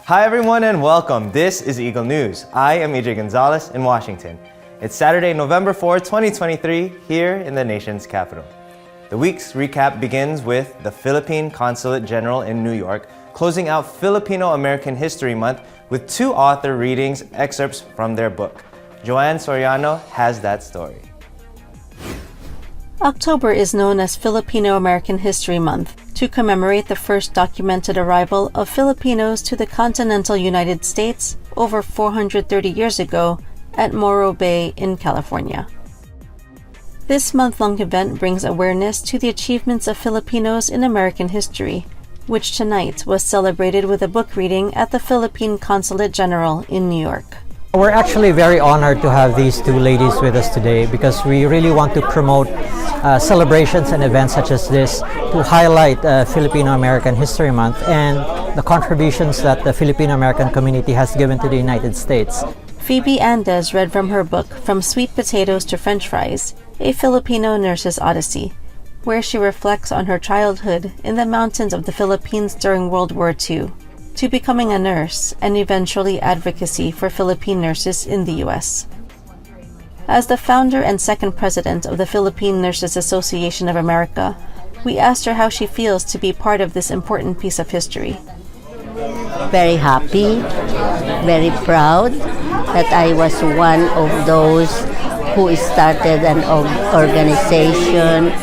Hi everyone and welcome. This is Eagle News. I am EJ Gonzalez in Washington. It's Saturday, November 4, 2023, here in the nation's capital. The week's recap begins with the Philippine Consulate General in New York closing out Filipino-American History Month with two author readings excerpts from their book. Joanne Soriano has that story. October is known as Filipino-American History Month to commemorate the first documented arrival of Filipinos to the continental United States over 430 years ago at Morro Bay in California. This month-long event brings awareness to the achievements of Filipinos in American history, which tonight was celebrated with a book reading at the Philippine Consulate General in New York. We're actually very honored to have these two ladies with us today because we really want to promote celebrations and events such as this to highlight Filipino-American History Month and the contributions that the Filipino-American community has given to the United States. Phoebe Andes read from her book From Sweet Potatoes to French Fries, A Filipino Nurse's Odyssey, where she reflects on her childhood in the mountains of the Philippines during World War II, to becoming a nurse and eventually advocacy for Philippine nurses in the U.S. As the founder and second president of the Philippine Nurses Association of America, we asked her how she feels to be part of this important piece of history. Very happy, very proud that I was one of those who started an organization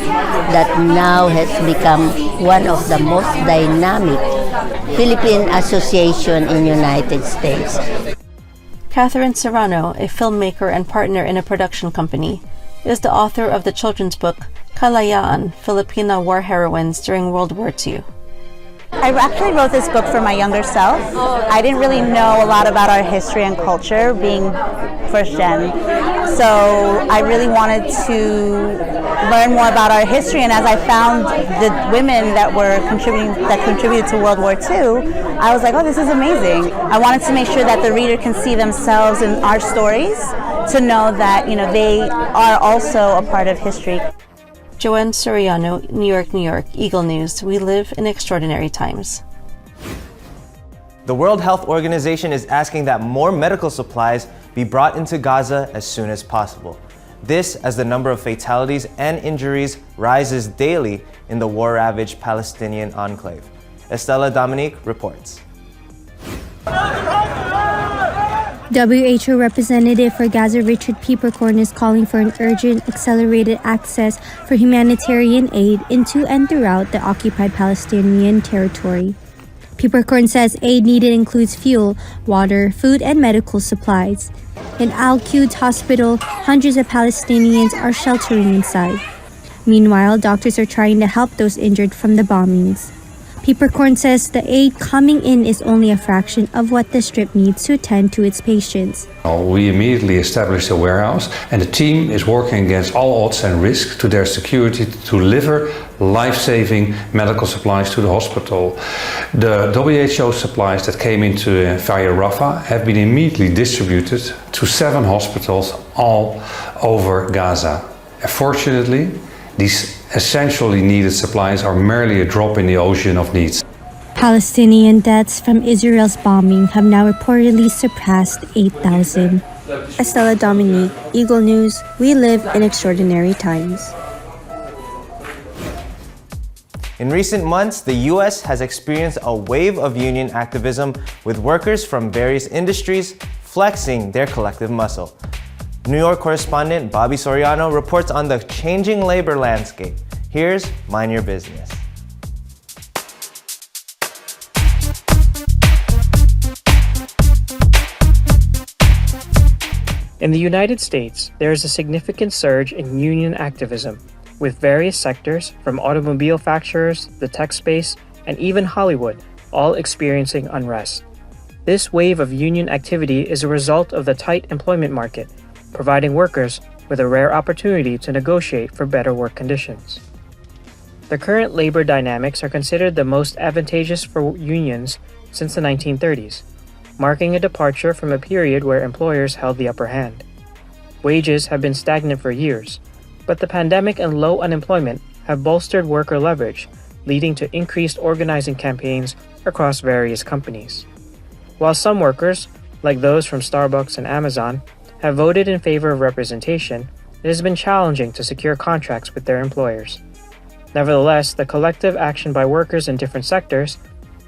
that now has become one of the most dynamic Philippine association in United States. Catherine Serrano, a filmmaker and partner in a production company, is the author of the children's book Kalayaan, Filipina War Heroines During World War II. I actually wrote this book for my younger self. I didn't really know a lot about our history and culture, being first gen. So I really wanted to learn more about our history, and as I found the women that contributed to World War II, I was like, oh, this is amazing. I wanted to make sure that the reader can see themselves in our stories, to know that, you know, they are also a part of history. Joanne Soriano, New York, Eagle News. We live in extraordinary times. The World Health Organization is asking that more medical supplies be brought into Gaza as soon as possible. This as the number of fatalities and injuries rises daily in the war-ravaged Palestinian enclave. Estela Dominique reports. WHO representative for Gaza Richard Peppercorn is calling for an urgent, accelerated access for humanitarian aid into and throughout the occupied Palestinian territory. Peppercorn says aid needed includes fuel, water, food, and medical supplies. In Al-Quds hospital, hundreds of Palestinians are sheltering inside. Meanwhile, doctors are trying to help those injured from the bombings. Peppercorn says the aid coming in is only a fraction of what the Strip needs to attend to its patients. We immediately established a warehouse, and the team is working against all odds and risks to their security to deliver life-saving medical supplies to the hospital. The WHO supplies that came into via Rafah have been immediately distributed to 7 hospitals all over Gaza. Fortunately, these essentially needed supplies are merely a drop in the ocean of needs. Palestinian deaths from Israel's bombing have now reportedly surpassed 8,000. Estela Dominique, Eagle News. We live in extraordinary times. In recent months, the U.S. has experienced a wave of union activism with workers from various industries flexing their collective muscle. New York correspondent Bobby Soriano reports on the changing labor landscape. Here's Mind Your Business. In the United States, there is a significant surge in union activism, with various sectors, from automobile manufacturers, the tech space, and even Hollywood, all experiencing unrest. This wave of union activity is a result of the tight employment market, providing workers with a rare opportunity to negotiate for better work conditions. The current labor dynamics are considered the most advantageous for unions since the 1930s, marking a departure from a period where employers held the upper hand. Wages have been stagnant for years, but the pandemic and low unemployment have bolstered worker leverage, leading to increased organizing campaigns across various companies. While some workers, like those from Starbucks and Amazon, have voted in favor of representation, it has been challenging to secure contracts with their employers. Nevertheless, the collective action by workers in different sectors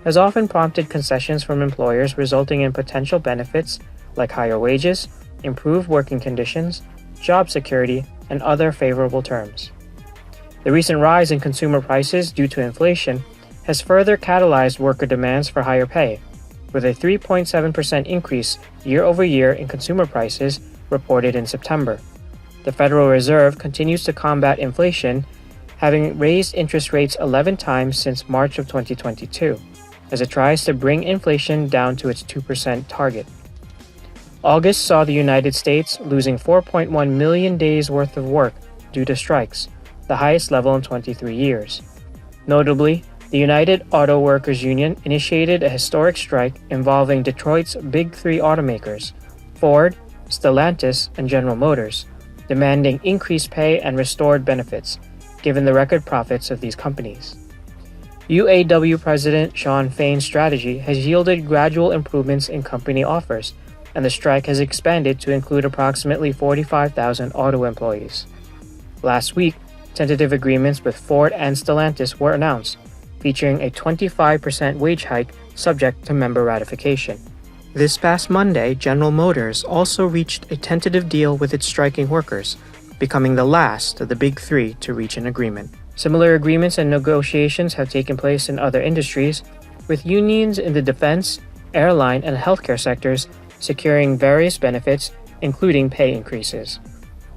has often prompted concessions from employers, resulting in potential benefits like higher wages, improved working conditions, job security, and other favorable terms. The recent rise in consumer prices due to inflation has further catalyzed worker demands for higher pay, with a 3.7% increase year-over-year in consumer prices reported in September. The Federal Reserve continues to combat inflation, having raised interest rates 11 times since March of 2022, as it tries to bring inflation down to its 2% target. August saw the United States losing 4.1 million days' worth of work due to strikes, the highest level in 23 years. Notably, the United Auto Workers Union initiated a historic strike involving Detroit's Big Three automakers, Ford, Stellantis, and General Motors, demanding increased pay and restored benefits, given the record profits of these companies. UAW President Shawn Fain's strategy has yielded gradual improvements in company offers, and the strike has expanded to include approximately 45,000 auto employees. Last week, tentative agreements with Ford and Stellantis were announced, featuring a 25% wage hike subject to member ratification. This past Monday, General Motors also reached a tentative deal with its striking workers, becoming the last of the Big Three to reach an agreement. Similar agreements and negotiations have taken place in other industries, with unions in the defense, airline, and healthcare sectors securing various benefits, including pay increases.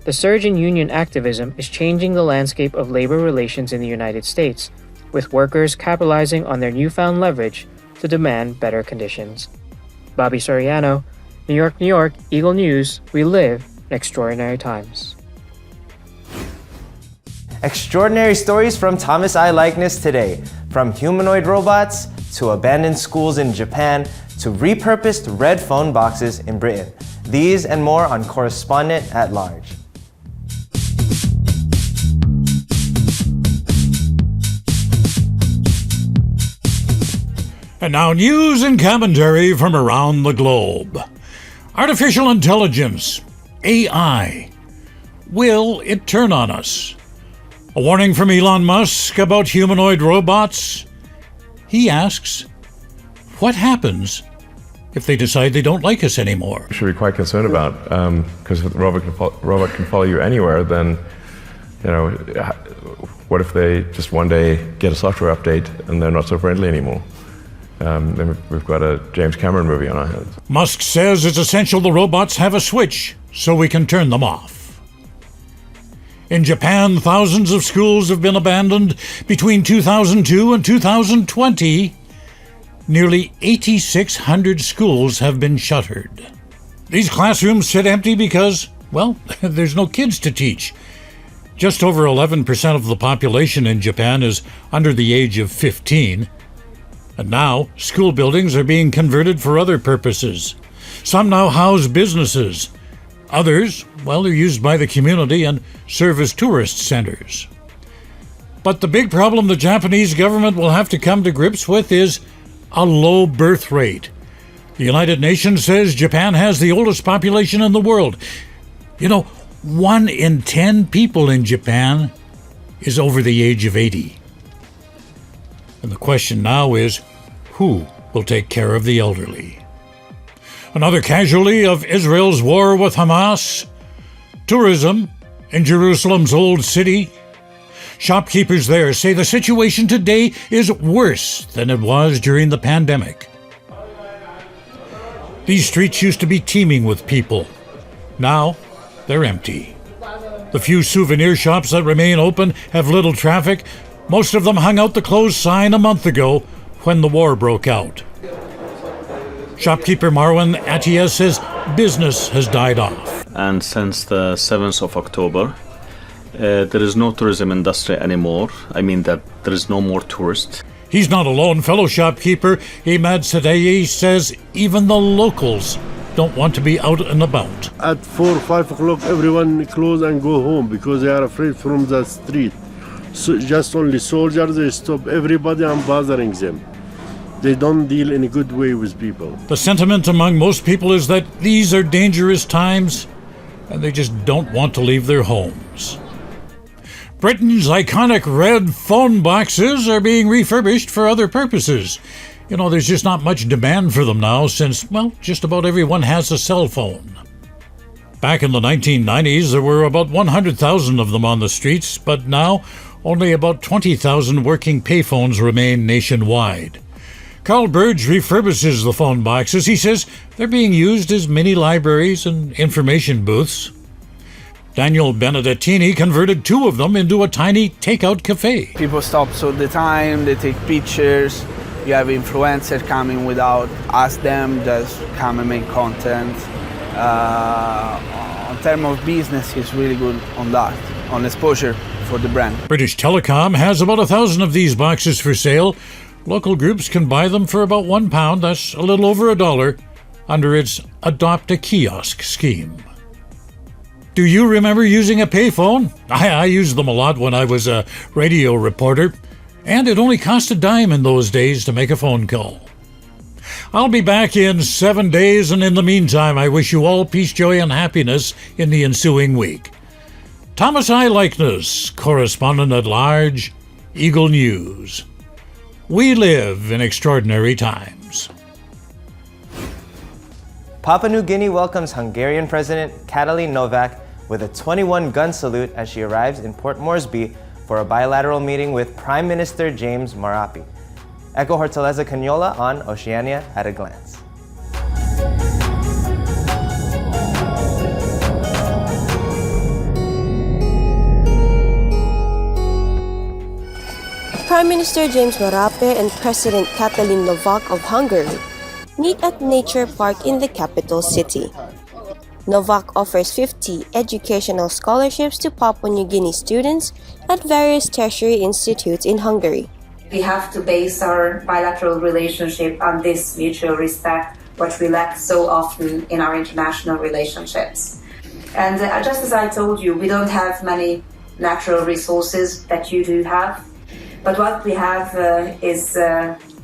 The surge in union activism is changing the landscape of labor relations in the United States, with workers capitalizing on their newfound leverage to demand better conditions. Bobby Soriano, New York, New York, Eagle News. We live in extraordinary times. Extraordinary stories from Thomas I. Likeness today, from humanoid robots to abandoned schools in Japan to repurposed red phone boxes in Britain. These and more on Correspondent at Large. And now news and commentary from around the globe. Artificial intelligence, AI. Will it turn on us? A warning from Elon Musk about humanoid robots. He asks, what happens if they decide they don't like us anymore? We should be quite concerned about, because if the robot can follow you anywhere, then, what if they just one day get a software update and they're not so friendly anymore? Then we've got a James Cameron movie on our hands. Musk says it's essential the robots have a switch so we can turn them off. In Japan, thousands of schools have been abandoned between 2002 and 2020. Nearly 8,600 schools have been shuttered. These classrooms sit empty because, well, there's no kids to teach. Just over 11% of the population in Japan is under the age of 15. And now, school buildings are being converted for other purposes. Some now house businesses. Others, well, they're used by the community and serve as tourist centers. But the big problem the Japanese government will have to come to grips with is a low birth rate. The United Nations says Japan has the oldest population in the world. 1 in 10 people in Japan is over the age of 80. And the question now is, who will take care of the elderly? Another casualty of Israel's war with Hamas. Tourism in Jerusalem's Old City. Shopkeepers there say the situation today is worse than it was during the pandemic. These streets used to be teeming with people. Now, they're empty. The few souvenir shops that remain open have little traffic. Most of them hung out the closed sign a month ago when the war broke out. Shopkeeper Marwan Atia says business has died off. And since the 7th of October, there is no tourism industry anymore. I mean that there is no more tourists. He's not alone. Fellow shopkeeper Ahmad Sadei says even the locals don't want to be out and about. At 4 or 5 o'clock, everyone close and go home because they are afraid from the street. So just only soldiers, they stop everybody and bothering them. they don't deal in a good way with people. The sentiment among most people is that these are dangerous times and they just don't want to leave their homes. Britain's iconic red phone boxes are being refurbished for other purposes. You know, there's just not much demand for them now since, well, just about everyone has a cell phone. Back in the 1990s, there were about 100,000 of them on the streets, but now only about 20,000 working payphones remain nationwide. Carl Burge refurbishes the phone boxes. He says they're being used as mini libraries and information booths. Daniel Benedettini converted 2 of them into a tiny takeout cafe. People stop all the time, they take pictures. You have influencers coming without ask them, just come and make content. In terms of business, it's really good on that, on exposure for the brand. British Telecom has about 1,000 of these boxes for sale. Local groups can buy them for about £1, that's a little over $1, under its Adopt a Kiosk scheme. Do you remember using a payphone? I used them a lot when I was a radio reporter, and it only cost $0.10 in those days to make a phone call. I'll be back in 7 days, and in the meantime, I wish you all peace, joy, and happiness in the ensuing week. Thomas I. Likeness, Correspondent at Large, Eagle News. We live in extraordinary times. Papua New Guinea welcomes Hungarian President Katalin Novak with a 21-gun salute as she arrives in Port Moresby for a bilateral meeting with Prime Minister James Marape. Echo Hortaleza Canyola on Oceania at a Glance. Prime Minister James Marape and President Katalin Novak of Hungary meet at Nature Park in the capital city. Novak offers 50 educational scholarships to Papua New Guinea students at various tertiary institutes in Hungary. We have to base our bilateral relationship on this mutual respect, which we lack so often in our international relationships. And just as I told you, we don't have many natural resources that you do have, but what we have is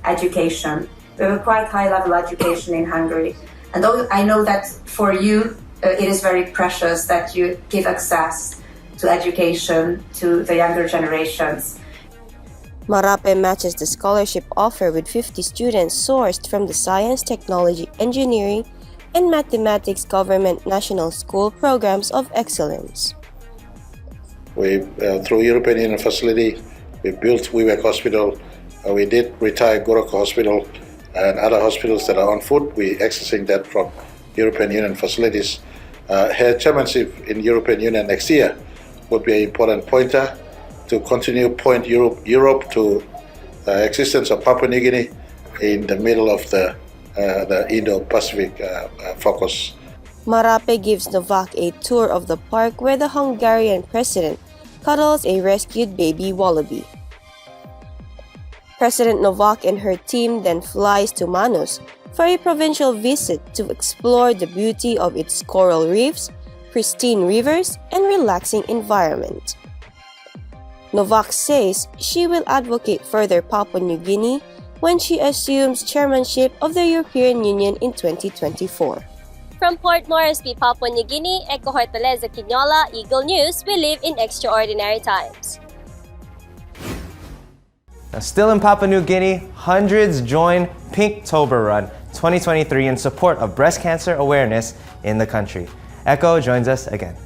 education. We have a quite high-level education in Hungary. And I know that for you, it is very precious that you give access to education to the younger generations. Marape matches the scholarship offer with 50 students sourced from the Science, Technology, Engineering, and Mathematics Government National School Programs of Excellence. We, through European Union facility, we built WeWork Hospital, we did retire Goroko Hospital and other hospitals that are on foot. We're accessing that from European Union facilities. Her chairmanship in European Union next year would be an important pointer to continue point Europe to existence of Papua New Guinea in the middle of the Indo-Pacific focus. Marape gives Novak a tour of the park where the Hungarian president cuddles a rescued baby wallaby. President Novak and her team then flies to Manus for a provincial visit to explore the beauty of its coral reefs, pristine rivers, and relaxing environment. Novak says she will advocate further Papua New Guinea when she assumes chairmanship of the European Union in 2024. From Port Moresby, Papua New Guinea, Echo Hortaleza Quinola, Eagle News, we live in extraordinary times. Now, still in Papua New Guinea, hundreds join Pinktober Run 2023 in support of breast cancer awareness in the country. Echo joins us again.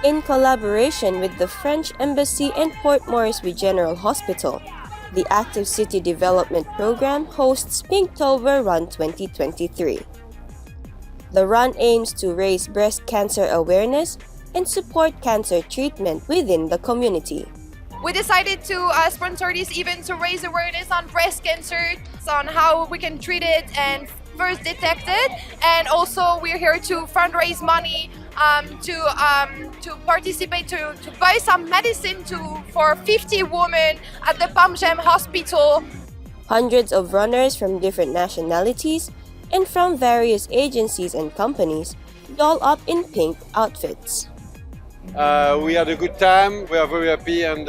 In collaboration with the French Embassy and Port Moresby General Hospital, the Active City Development Program hosts Pinktober Run 2023. The run aims to raise breast cancer awareness and support cancer treatment within the community. We decided to sponsor this event to raise awareness on breast cancer, on how we can treat it and first detect it, and also we're here to fundraise money to participate to buy some medicine for 50 women at the Pamjam Hospital. Hundreds of runners from different nationalities and from various agencies and companies doll up in pink outfits. We had a good time, we are very happy, and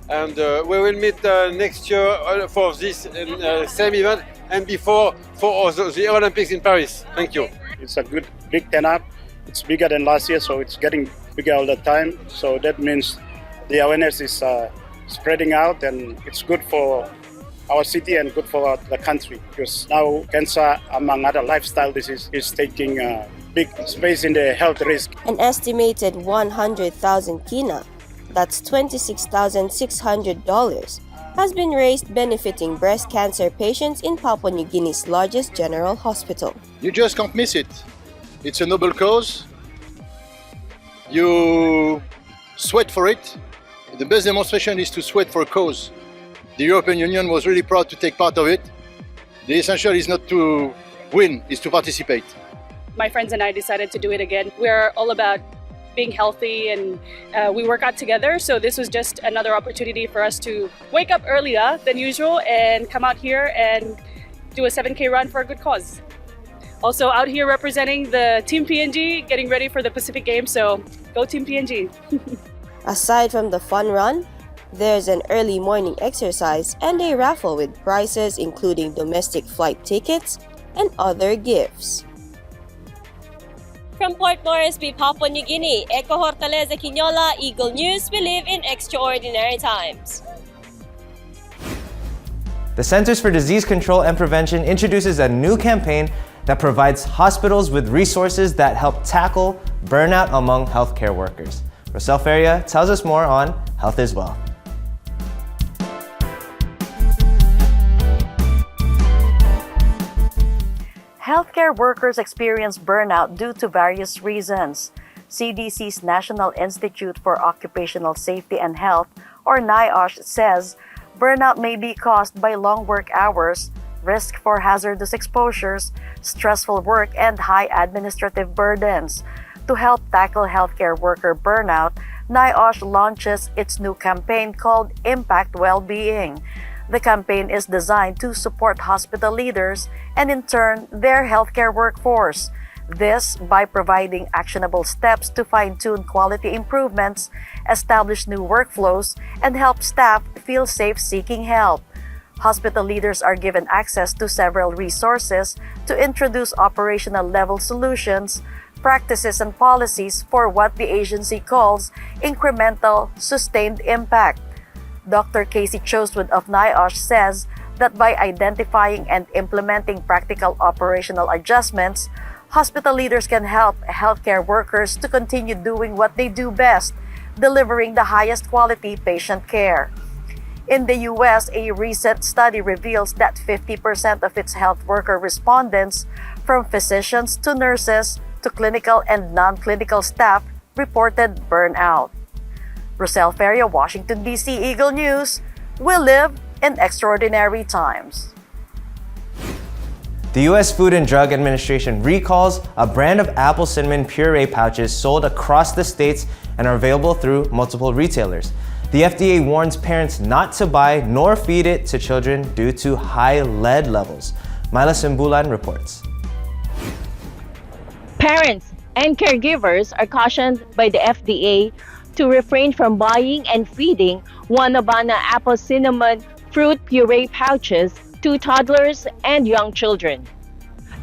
And we will meet next year for this same event and before for the Olympics in Paris. Thank you. It's a good big turnout. It's bigger than last year, so it's getting bigger all the time. So that means the awareness is spreading out, and it's good for our city and good for the country, because now cancer, among other lifestyle diseases, is taking big space in the health risk. An estimated 100,000 kina, that's $26,600, has been raised benefiting breast cancer patients in Papua New Guinea's largest general hospital. You just can't miss it. It's a noble cause. You sweat for it. The best demonstration is to sweat for a cause. The European Union was really proud to take part of it. The essential is not to win, is to participate. My friends and I decided to do it again. We're all about being healthy, and we work out together, so this was just another opportunity for us to wake up earlier than usual and come out here and do a 7K run for a good cause. Also out here representing the Team PNG, getting ready for the Pacific Games, so go Team PNG. Aside from the fun run, there's an early morning exercise and a raffle with prizes including domestic flight tickets and other gifts. From Port Moresby, Papua New Guinea, Eko Hortaleza Quinola, Eagle News, we live in extraordinary times. The Centers for Disease Control and Prevention introduces a new campaign that provides hospitals with resources that help tackle burnout among healthcare workers. Rosel Feria tells us more on Health is Wealth. Healthcare workers experience burnout due to various reasons. CDC's National Institute for Occupational Safety and Health, or NIOSH, says burnout may be caused by long work hours, risk for hazardous exposures, stressful work, and high administrative burdens. To help tackle healthcare worker burnout, NIOSH launches its new campaign called Impact Wellbeing. The campaign is designed to support hospital leaders and, in turn, their healthcare workforce. This by providing actionable steps to fine-tune quality improvements, establish new workflows, and help staff feel safe seeking help. Hospital leaders are given access to several resources to introduce operational-level solutions, practices, and policies for what the agency calls incremental, sustained impact. Dr. Casey Chosewood of NIOSH says that by identifying and implementing practical operational adjustments, hospital leaders can help healthcare workers to continue doing what they do best, delivering the highest quality patient care. In the U.S., a recent study reveals that 50% of its health worker respondents, from physicians to nurses to clinical and non-clinical staff, reported burnout. Rosel Feria, Washington, D.C., Eagle News. We live in extraordinary times. The U.S. Food and Drug Administration recalls a brand of apple cinnamon puree pouches sold across the states and are available through multiple retailers. The FDA warns parents not to buy nor feed it to children due to high lead levels. Myla Simbulan reports. Parents and caregivers are cautioned by the FDA to refrain from buying and feeding Wanabana apple cinnamon fruit puree pouches to toddlers and young children.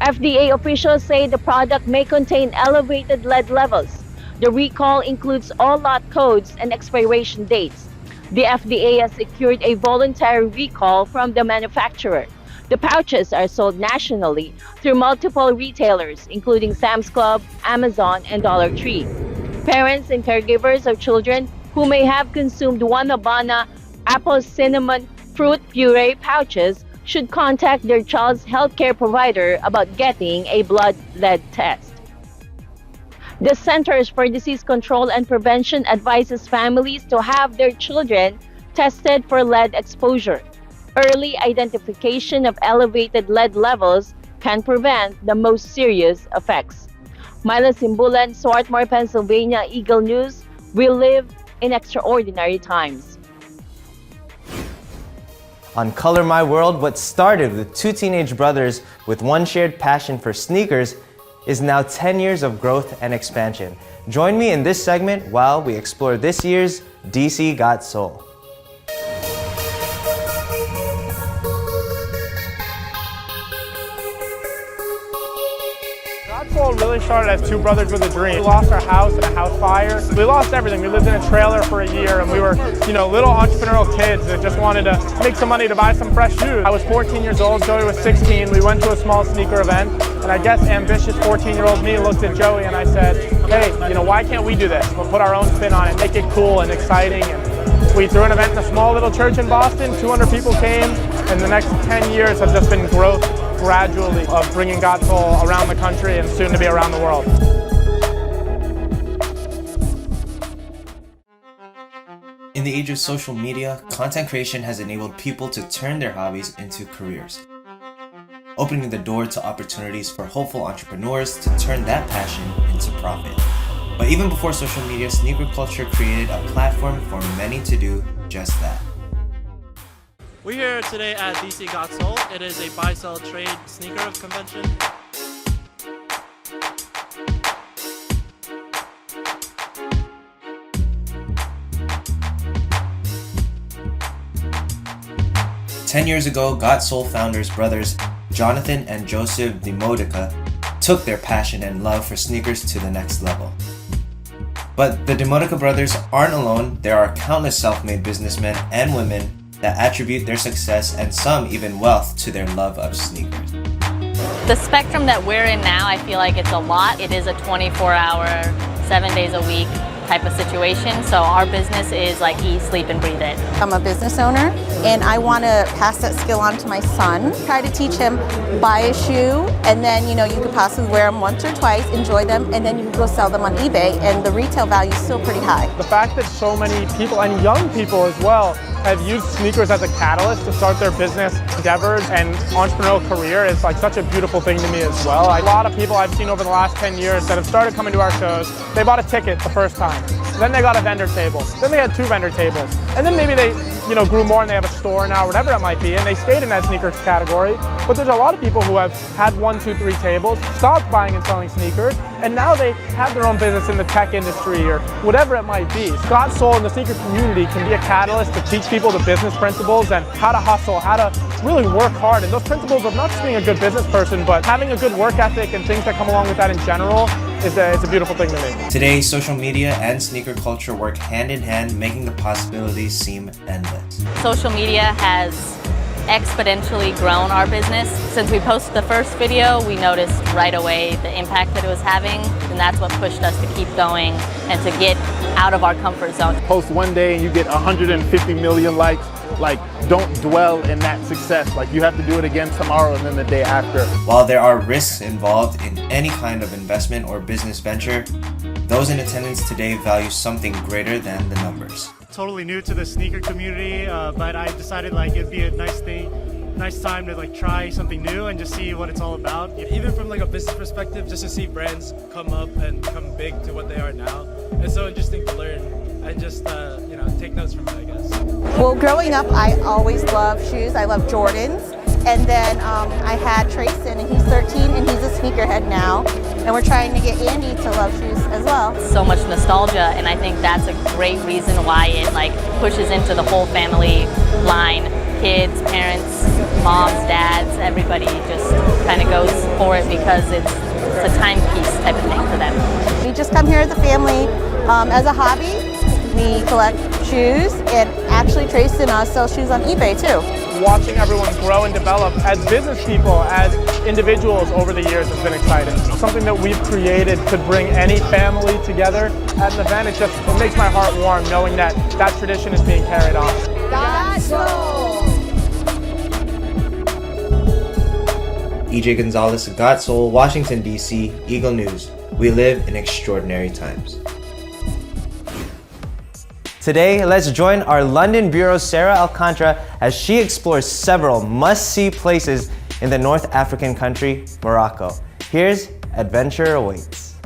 FDA officials say the product may contain elevated lead levels. The recall includes all lot codes and expiration dates. The FDA has secured a voluntary recall from the manufacturer. The pouches are sold nationally through multiple retailers, including Sam's Club, Amazon, and Dollar Tree. Parents and caregivers of children who may have consumed Wanabana apple cinnamon fruit puree pouches should contact their child's healthcare provider about getting a blood lead test. The Centers for Disease Control and Prevention advises families to have their children tested for lead exposure. Early identification of elevated lead levels can prevent the most serious effects. Myla Simbulan, Swarthmore, Pennsylvania, Eagle News. We live in extraordinary times. On Color My World, what started with two teenage brothers with one shared passion for sneakers is now 10 years of growth and expansion. Join me in this segment while we explore this year's DC Got Soul. Soul really started as two brothers with a dream. We lost our house in a house fire. We lost everything. We lived in a trailer for a year, and we were, little entrepreneurial kids that just wanted to make some money to buy some fresh shoes. I was 14 years old, Joey was 16. We went to a small sneaker event, and I guess ambitious 14-year-old me looked at Joey and I said, hey, why can't we do this? We'll put our own spin on it, make it cool and exciting. And we threw an event in a small little church in Boston. 200 people came, and the next 10 years have just been growth gradually of bringing God's Soul around the country and soon to be around the world. In the age of social media, content creation has enabled people to turn their hobbies into careers, opening the door to opportunities for hopeful entrepreneurs to turn that passion into profit. But even before social media, sneaker culture created a platform for many to do just that. We're here today at DC Got Soul. It is a buy-sell trade sneaker convention. Ten years ago, Got Soul founders brothers Jonathan and Joseph Demodica took their passion and love for sneakers to the next level. But the Demodica brothers aren't alone. There are countless self-made businessmen and women that attribute their success and some even wealth to their love of sneakers. The spectrum that we're in now, I feel like it's a lot. It is a 24-hour, 7 days a week type of situation. So our business is like eat, sleep, and breathe it. I'm a business owner, and I want to pass that skill on to my son. Try to teach him, buy a shoe, and then you could possibly wear them once or twice, enjoy them, and then you can go sell them on eBay, and the retail value is still pretty high. The fact that so many people, and young people as well, have used sneakers as a catalyst to start their business endeavors and entrepreneurial career is like such a beautiful thing to me as well. A lot of people I've seen over the last 10 years that have started coming to our shows, they bought a ticket the first time, then they got a vendor table, then they had 2 vendor tables, and then maybe they grew more and they have a store now, whatever it might be, and they stayed in that sneakers category. But there's a lot of people who have had 1, 2, 3 tables, stopped buying and selling sneakers, and now they have their own business in the tech industry or whatever it might be. Got Soul and the sneaker community can be a catalyst to teach people the business principles and how to hustle, how to really work hard. And those principles of not just being a good business person, but having a good work ethic and things that come along with that in general it's a beautiful thing to me. Today, social media and sneaker culture work hand in hand, making the possibilities seem endless. Social media has exponentially grown our business. Since we posted the first video, we noticed right away the impact that it was having, and that's what pushed us to keep going and to get out of our comfort zone. Post one day and you get 150 million likes. Like, don't dwell in that success. Like, you have to do it again tomorrow and then the day after. While there are risks involved in any kind of investment or business venture, those in attendance today value something greater than the numbers. Totally new to the sneaker community, but I decided it'd be a nice time to try something new and just see what it's all about. Even from a business perspective, just to see brands come up and come big to what they are now. It's so interesting to learn and just take notes from it, I guess. Well, growing up, I always loved shoes. I love Jordans. And then I had Trayson, and he's 13, and he's a sneakerhead now. And we're trying to get Andy to love shoes as well. So much nostalgia, and I think that's a great reason why it pushes into the whole family line. Kids, parents, moms, dads, everybody just kind of goes for it because it's a timepiece type of thing for them. We just come here as a family, as a hobby. We collect shoes, and actually Trayson sells shoes on eBay too. Watching everyone grow and develop as business people, as individuals over the years has been exciting. Something that we've created could bring any family together at an event. It makes my heart warm knowing that that tradition is being carried on. Got Soul! EJ Gonzalez, Got Soul, Washington, D.C., Eagle News. We live in extraordinary times. Today, let's join our London Bureau's Sarah Alcantara as she explores several must-see places in the North African country, Morocco. Here's Adventure Awaits.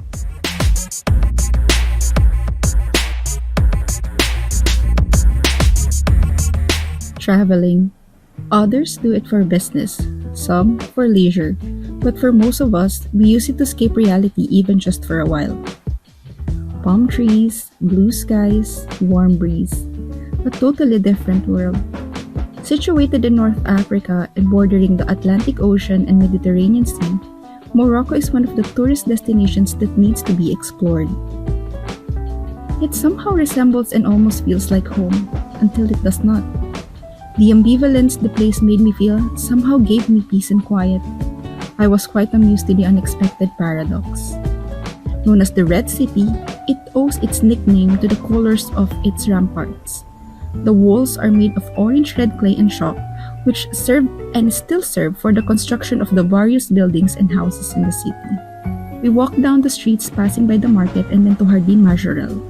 Traveling. Others do it for business, some for leisure, but for most of us, we use it to escape reality even just for a while. Palm trees, blue skies, warm breeze. A totally different world. Situated in North Africa and bordering the Atlantic Ocean and Mediterranean Sea, Morocco is one of the tourist destinations that needs to be explored. It somehow resembles and almost feels like home, until it does not. The ambivalence the place made me feel somehow gave me peace and quiet. I was quite amused to the unexpected paradox. Known as the Red City, it owes its nickname to the colors of its ramparts. The walls are made of orange-red clay and chalk, which served and still serve for the construction of the various buildings and houses in the city. We walked down the streets passing by the market and then to Jardin Majorel.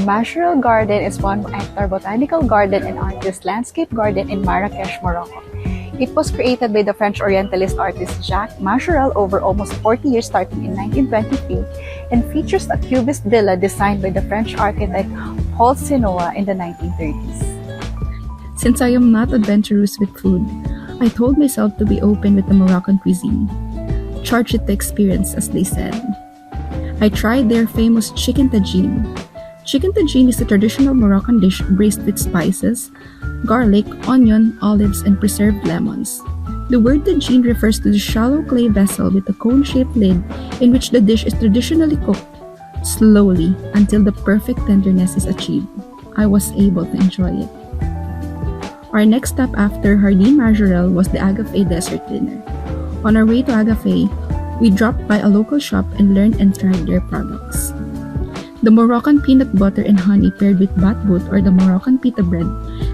Majorel Garden is 1-hectare botanical garden and artist landscape garden in Marrakech, Morocco. It was created by the French Orientalist artist Jacques Majorel over almost 40 years starting in 1923 and features a cubist villa designed by the French architect Paul Sinoa in the 1930s. Since I am not adventurous with food, I told myself to be open with the Moroccan cuisine. Charge it to experience, as they said. I tried their famous chicken tagine. Chicken tagine is a traditional Moroccan dish braised with spices, garlic, onion, olives, and preserved lemons. The word tagine refers to the shallow clay vessel with a cone-shaped lid in which the dish is traditionally cooked slowly until the perfect tenderness is achieved. I was able to enjoy it. Our next stop after Jardin Majorel was the Agafé Desert Dinner. On our way to Agafé, we dropped by a local shop and learned and tried their products. The Moroccan peanut butter and honey paired with batbout or the Moroccan pita bread,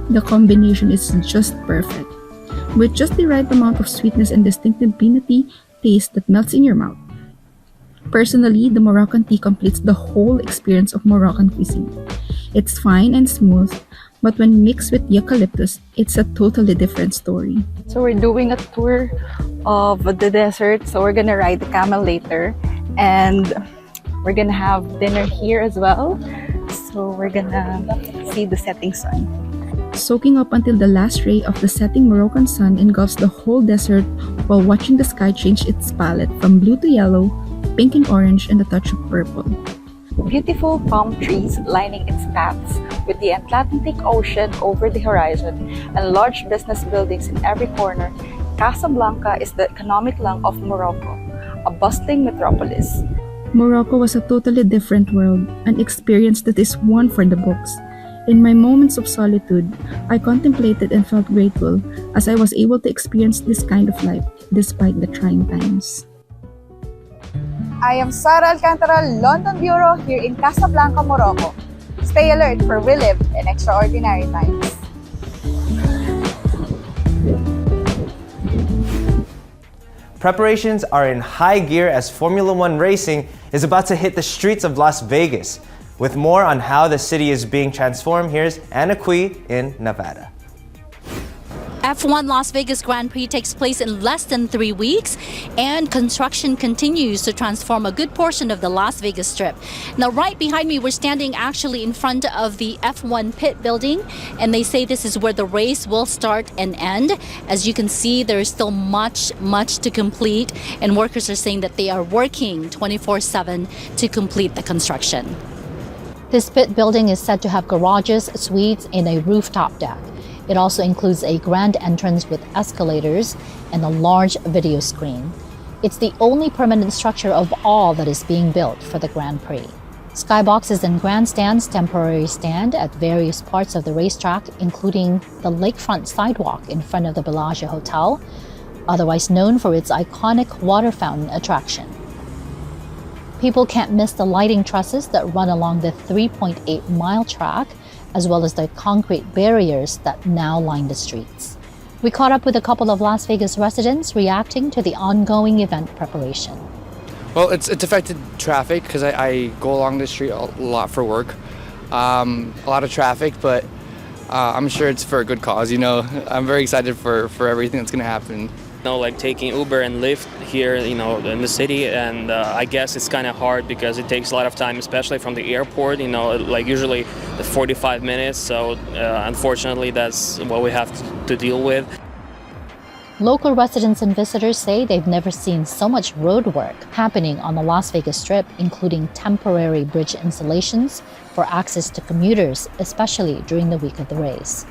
the combination is just perfect. With just the right amount of sweetness and distinctive peanutty taste that melts in your mouth. Personally, the Moroccan tea completes the whole experience of Moroccan cuisine. It's fine and smooth, but when mixed with eucalyptus, it's a totally different story. So we're doing a tour of the desert, so we're gonna ride the camel later, and we're gonna have dinner here as well. So we're gonna see the setting sun. Soaking up until the last ray of the setting Moroccan sun engulfs the whole desert while watching the sky change its palette from blue to yellow, pink and orange, and a touch of purple. Beautiful palm trees lining its paths with the Atlantic Ocean over the horizon and large business buildings in every corner, Casablanca is the economic lung of Morocco, a bustling metropolis. Morocco was a totally different world, an experience that is one for the books. In my moments of solitude, I contemplated and felt grateful as I was able to experience this kind of life despite the trying times. I am Sara Alcantara, London Bureau here in Casablanca, Morocco. Stay alert for we live in extraordinary times. Preparations are in high gear as Formula One racing is about to hit the streets of Las Vegas. With more on how the city is being transformed, here's Anna Cui in Nevada. F1 Las Vegas Grand Prix takes place in less than 3 weeks, and construction continues to transform a good portion of the Las Vegas Strip. Now, right behind me, we're standing actually in front of the F1 pit building, and they say this is where the race will start and end. As you can see, there is still much to complete, and workers are saying that they are working 24/7 to complete the construction. This pit building is said to have garages, suites, and a rooftop deck. It also includes a grand entrance with escalators and a large video screen. It's the only permanent structure of all that is being built for the Grand Prix. Skyboxes and grandstands temporarily stand at various parts of the racetrack, including the lakefront sidewalk in front of the Bellagio Hotel, otherwise known for its iconic water fountain attraction. People can't miss the lighting trusses that run along the 3.8-mile track, as well as the concrete barriers that now line the streets. We caught up with a couple of Las Vegas residents reacting to the ongoing event preparation. Well, it's affected traffic because I go along the street a lot for work. A lot of traffic, but I'm sure it's for a good cause. You know, I'm very excited for everything that's going to happen. Like taking Uber and Lyft here, in the city, and I guess it's kind of hard because it takes a lot of time, especially from the airport, like usually the 45 minutes, so unfortunately that's what we have to deal with. Local residents and visitors say they've never seen so much road work happening on the Las Vegas Strip, including temporary bridge installations for access to commuters, especially during the week of the race.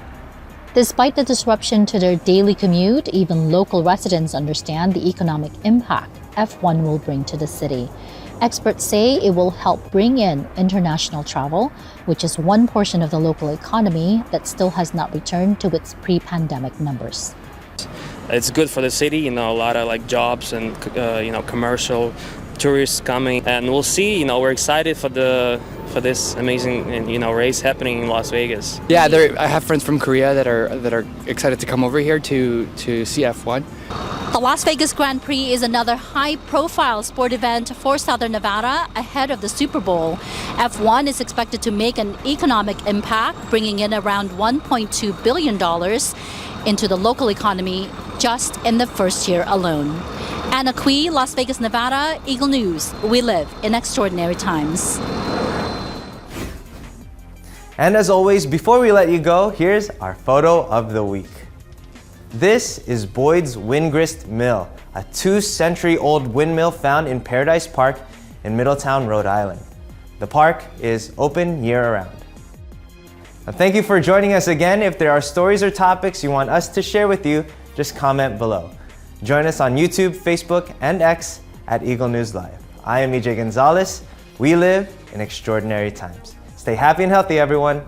Despite the disruption to their daily commute, even local residents understand the economic impact F1 will bring to the city. Experts say it will help bring in international travel, which is one portion of the local economy that still has not returned to its pre-pandemic numbers. It's good for the city, a lot of jobs and commercial tourists coming, and we'll see. We're excited for this amazing race happening in Las Vegas. Yeah, I have friends from Korea that are excited to come over here to see F1. The Las Vegas Grand Prix is another high-profile sport event for Southern Nevada ahead of the Super Bowl. F1 is expected to make an economic impact, bringing in around $1.2 billion into the local economy just in the first year alone. Anna Cui, Las Vegas, Nevada, Eagle News. We live in extraordinary times. And as always, before we let you go, here's our photo of the week. This is Boyd's Grist Mill, a 2-century-old windmill found in Paradise Park in Middletown, Rhode Island. The park is open year-round. Now, thank you for joining us again. If there are stories or topics you want us to share with you, just comment below. Join us on YouTube, Facebook, and X at Eagle News Live. I am EJ Gonzalez. We live in extraordinary times. Stay happy and healthy, everyone.